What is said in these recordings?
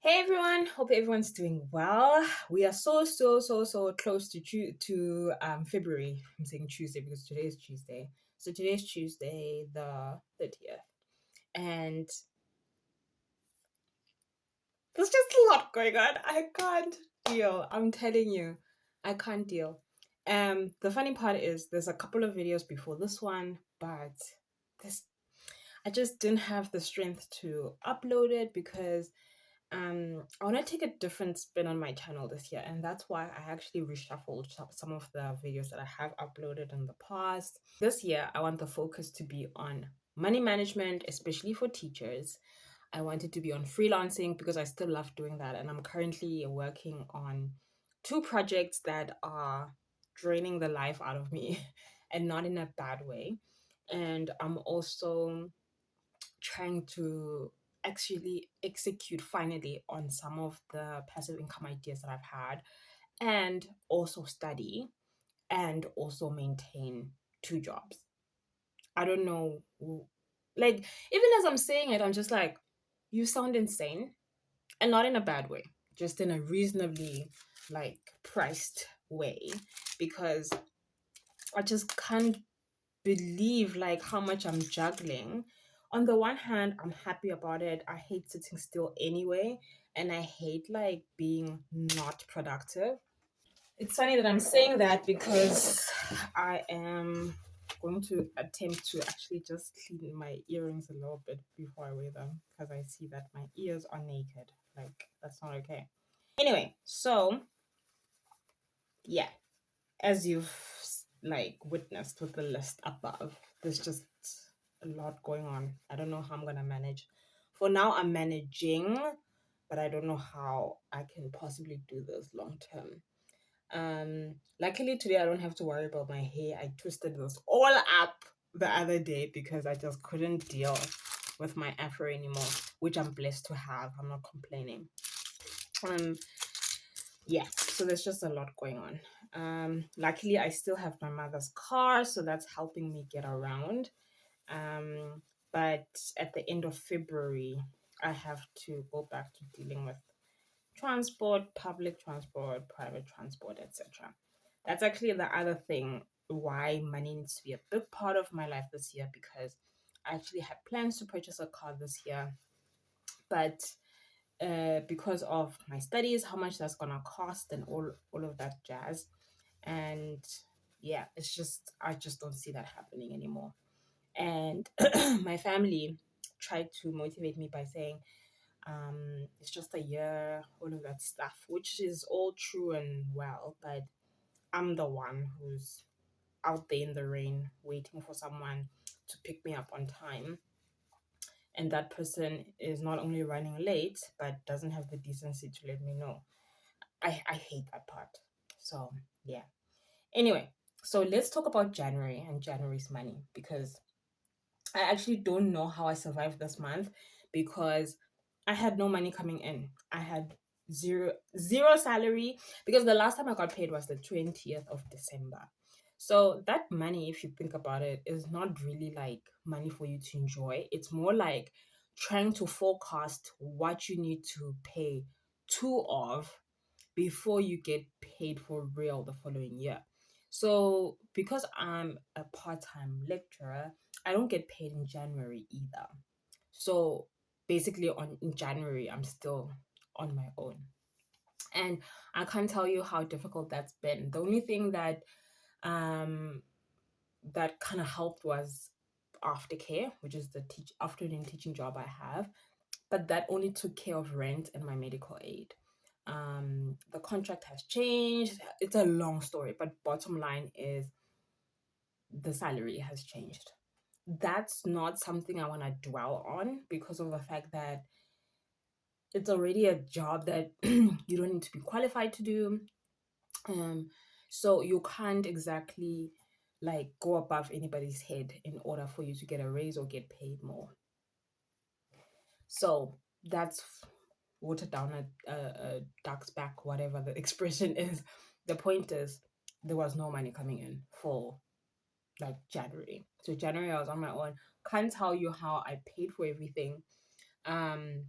Hey everyone, hope everyone's doing well. We are so close to February. I'm saying Tuesday because today is Tuesday. So today's Tuesday, the 30th. And there's just a lot going on. I can't deal. I'm telling you, I can't deal. The funny part is there's a couple of videos before this one, but this I just didn't have the strength to upload it because I want to take a different spin on my channel this year, and that's why I actually reshuffled some of the videos that I have uploaded in the past. This year I want the focus to be on money management, especially for teachers. I want it to be on freelancing because I still love doing that, and I'm currently working on two projects that are draining the life out of me and not in a bad way. And I'm also trying to actually execute finally on some of the passive income ideas that I've had, and also study and also maintain two jobs. I don't know, like, even as I'm saying it, I'm just like, you sound insane, and not in a bad way, just in a reasonably like priced way, because I just can't believe like how much I'm juggling. On the one hand, I'm happy about it. I hate sitting still anyway, and I hate like being not productive. It's funny that I'm saying that because I am going to attempt to actually just clean my earrings a little bit before I wear them because I see that my ears are naked. Like, that's not okay. Anyway, so yeah, as you've like witnessed with the list above, there's just a lot going on. I don't know how I'm gonna manage. For now, I'm managing, but I don't know how I can possibly do this long term. Luckily today I don't have to worry about my hair. I twisted this all up the other day because I just couldn't deal with my afro anymore, which I'm blessed to have. I'm not complaining. Um, yeah, so there's just a lot going on. Luckily I still have my mother's car, so that's helping me get around. But at the end of February I have to go back to dealing with transport, public transport, private transport, etc. That's actually the other thing why money needs to be a big part of my life this year, because I actually had plans to purchase a car this year, but because of my studies, how much that's gonna cost, and all of that jazz. And yeah, it's just I just don't see that happening anymore. And my family tried to motivate me by saying, it's just a year, all of that stuff, which is all true and well, but I'm the one who's out there in the rain waiting for someone to pick me up on time, and that person is not only running late but doesn't have the decency to let me know. I hate that part. So yeah. Anyway, so let's talk about January and January's money, because I actually don't know how I survived this month, because I had no money coming in. I had zero salary, because the last time I got paid was the 20th of December. So that money, if you think about it, is not really like money for you to enjoy. It's more like trying to forecast what you need to pay two of before you get paid for real the following year. So, because I'm a part time lecturer, I don't get paid in January either. So, basically, in January, I'm still on my own. And I can't tell you how difficult that's been. The only thing um, that kind of helped was aftercare, which is the afternoon teaching job I have, but that only took care of rent and my medical aid. The contract has changed. It's a long story, but bottom line is the salary has changed. That's not something I want to dwell on, because of the fact that it's already a job that you don't need to be qualified to do. So you can't exactly like go above anybody's head in order for you to get a raise or get paid more. So that's watered down a duck's back, whatever the expression is. The point is, there was no money coming in for like January. So January I was on my own. Can't tell you how I paid for everything. Um,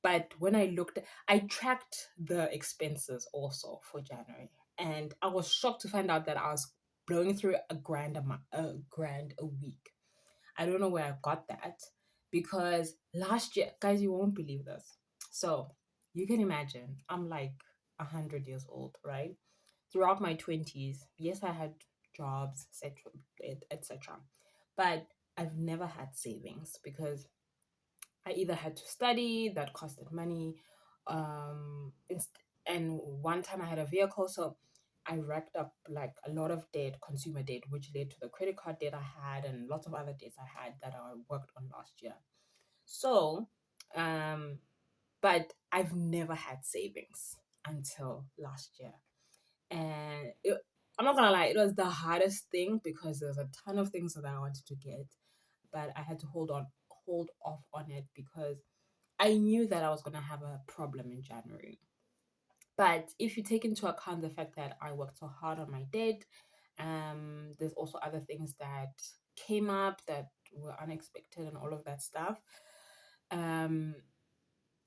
But when I tracked the expenses also for January, and I was shocked to find out that I was blowing through a grand a week. I don't know where I got that, because last year, guys, you won't believe this. So you can imagine, I'm like 100 years old, right? Throughout my 20s, yes, I had jobs, etc., etc. But I've never had savings, because I either had to study, that costed money, and one time I had a vehicle, so I racked up like a lot of debt, consumer debt, which led to the credit card debt I had and lots of other debts I had that I worked on last year. So, um, but I've never had savings until last year, and I'm not gonna lie, it was the hardest thing, because there's a ton of things that I wanted to get, but I had to hold off on it, because I knew that I was going to have a problem in January. But if you take into account the fact that I worked so hard on my debt, there's also other things that came up that were unexpected and all of that stuff. Um,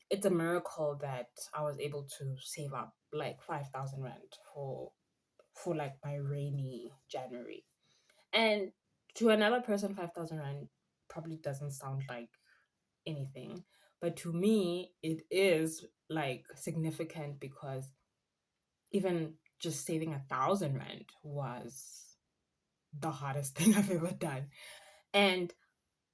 it's a miracle that I was able to save up like 5,000 rand for like my rainy January. And to another person, 5,000 rand probably doesn't sound like anything, but to me it is like significant, because even just saving 1,000 rand was the hardest thing I've ever done. And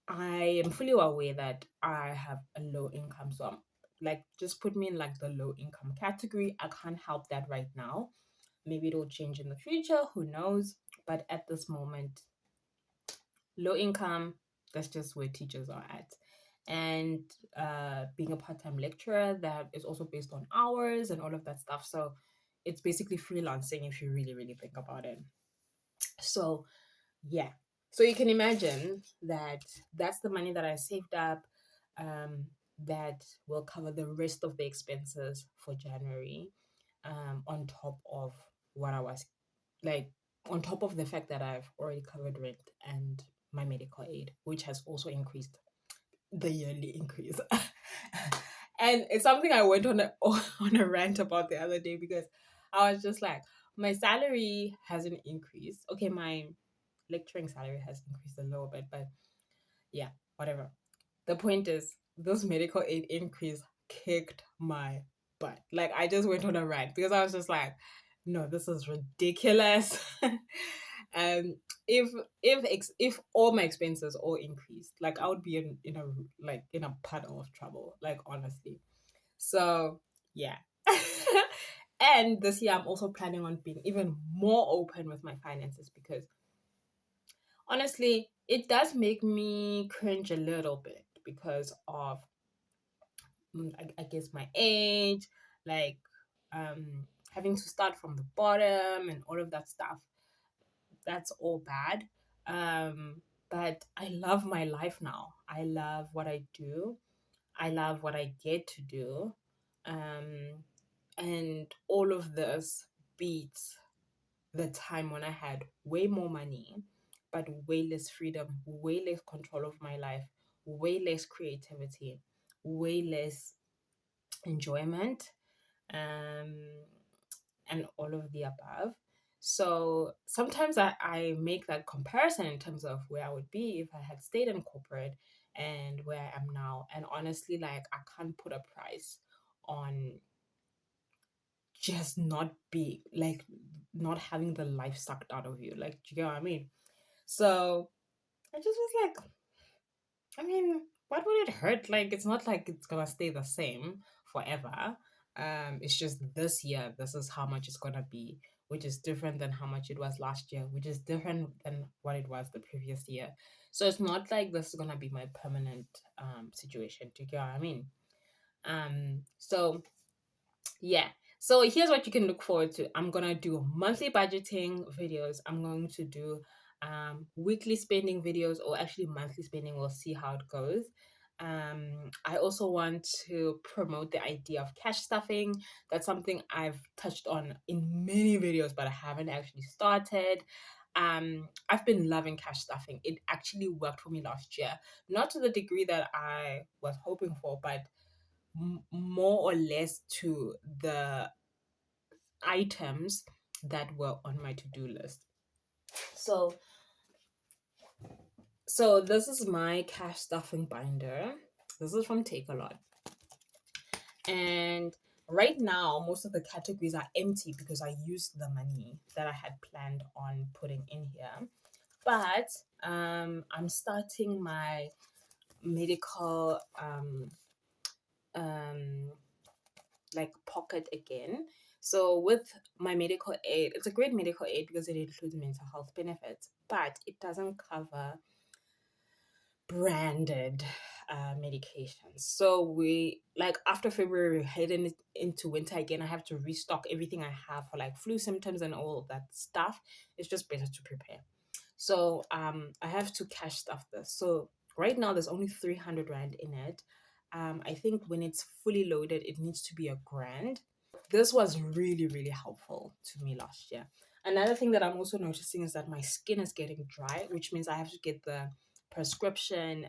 I am fully aware that I have a low income, so like, just put me in like the low income category. I can't help that right now. Maybe it'll change in the future, who knows? But at this moment, low income, that's just where teachers are at. And being a part-time lecturer, that is also based on hours and all of that stuff. So it's basically freelancing, if you really, really think about it. So yeah, so you can imagine that that's the money that I saved up, um, that will cover the rest of the expenses for January, on top of what I was like, on top of the fact that I've already covered rent and my medical aid, which has also increased, the yearly increase. And it's something I went on on a rant about the other day, because I was just like, my salary hasn't increased. Okay, my lecturing salary has increased a little bit, but yeah, whatever. The point is, this medical aid increase kicked my butt. Like, I just went on a rant, because I was just like, no, this is ridiculous. um, if if all my expenses all increased, like, I would be in a like in a puddle of trouble. Like, honestly. So yeah. And this year, I'm also planning on being even more open with my finances, because honestly, it does make me cringe a little bit, because of I guess my age, like, having to start from the bottom and all of that stuff. That's all bad. Um, but I love my life now. I love what I do. I love what I get to do. Um, and all of this beats the time when I had way more money, but way less freedom, way less control of my life, way less creativity, way less enjoyment, um, and all of the above. So sometimes I make that comparison in terms of where I would be if I had stayed in corporate and where I am now. And honestly, like, I can't put a price on just not be like, not having the life sucked out of you. Like, do you get what I mean? So I just was like, I mean, what would it hurt? Like, it's not like it's gonna stay the same forever. It's just this year, this is how much it's gonna be, which is different than how much it was last year, which is different than what it was the previous year. So it's not like this is gonna be my permanent situation. Do you get what I mean? So yeah. So here's what you can look forward to. I'm gonna do monthly budgeting videos. I'm going to do weekly spending videos, or actually monthly spending. We'll see how it goes. I also want to promote the idea of cash stuffing. That's something I've touched on in many videos, but I haven't actually started. I've been loving cash stuffing. It actually worked for me last year, not to the degree that I was hoping for, but more or less to the items that were on my to-do list. So this is my cash stuffing binder. This is from Take a Lot. And right now, most of the categories are empty because I used the money that I had planned on putting in here. But I'm starting my medical um, like pocket again. So with my medical aid, it's a great medical aid because it includes mental health benefits, but it doesn't cover branded medications. So we, like, after February, we're heading into winter again. I have to restock everything I have for like flu symptoms and all of that stuff. It's just better to prepare. So I have to cash stuff this. So right now there's only 300 Rand in it. I think when it's fully loaded, it needs to be $1,000. This was really, really helpful to me last year. Another thing that I'm also noticing is that my skin is getting dry, which means I have to get the prescription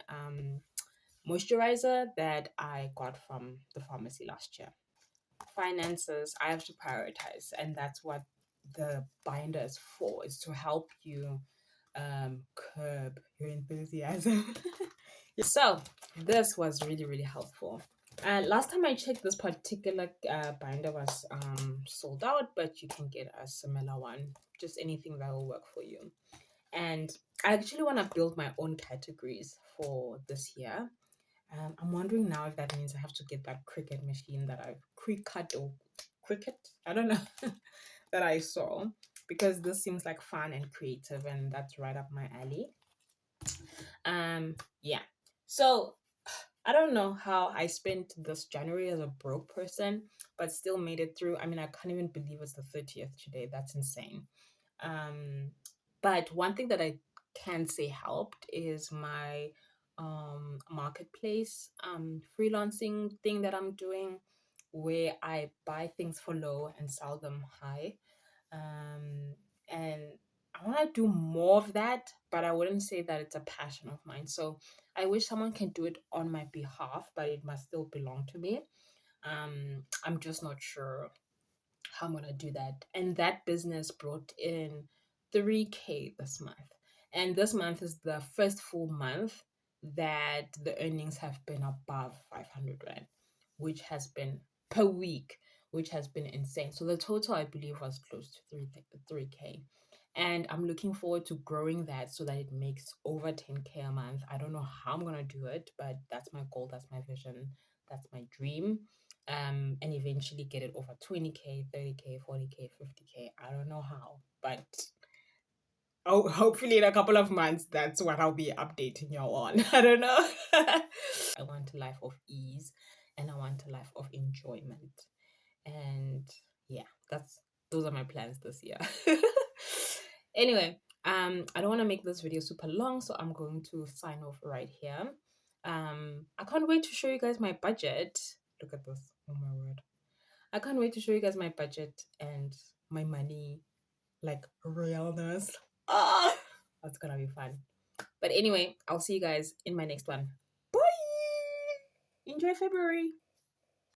moisturizer that I got from the pharmacy last year. Finances, I have to prioritize, and that's what the binder is for, is to help you curb your enthusiasm. So this was really, really helpful. Last time I checked, this particular binder was sold out, but you can get a similar one, just anything that will work for you. And I actually want to build my own categories for this year. I'm wondering now if that means I have to get that cricket machine that I've cricket, I don't know, that I saw, because this seems like fun and creative, and that's right up my alley. Yeah. So I don't know how I spent this January as a broke person, but still made it through. I mean, I can't even believe it's the 30th today. That's insane. But one thing that I can say helped is my marketplace freelancing thing that I'm doing, where I buy things for low and sell them high. And I want to do more of that, but I wouldn't say that it's a passion of mine. So I wish someone can do it on my behalf, but it must still belong to me. I'm just not sure how I'm gonna do that. And that business brought in 3K this month. And this month is the first full month that the earnings have been above 500 Rand, which has been per week, which has been insane. So the total, I believe, was close to 3K. And I'm looking forward to growing that so that it makes over 10K a month. I don't know how I'm going to do it, but that's my goal, that's my vision, that's my dream. And eventually get it over 20K, 30K, 40K, 50K. I don't know how, but hopefully in a couple of months, that's what I'll be updating y'all on. I don't know. I want a life of ease and I want a life of enjoyment. And yeah, those are my plans this year. Anyway, I don't want to make this video super long, so I'm going to sign off right here. I can't wait to show you guys my budget. Look at this. Oh my word. I can't wait to show you guys my budget and my money, like realness. Ah, that's gonna be fun. But anyway, I'll see you guys in my next one. Bye. Enjoy February.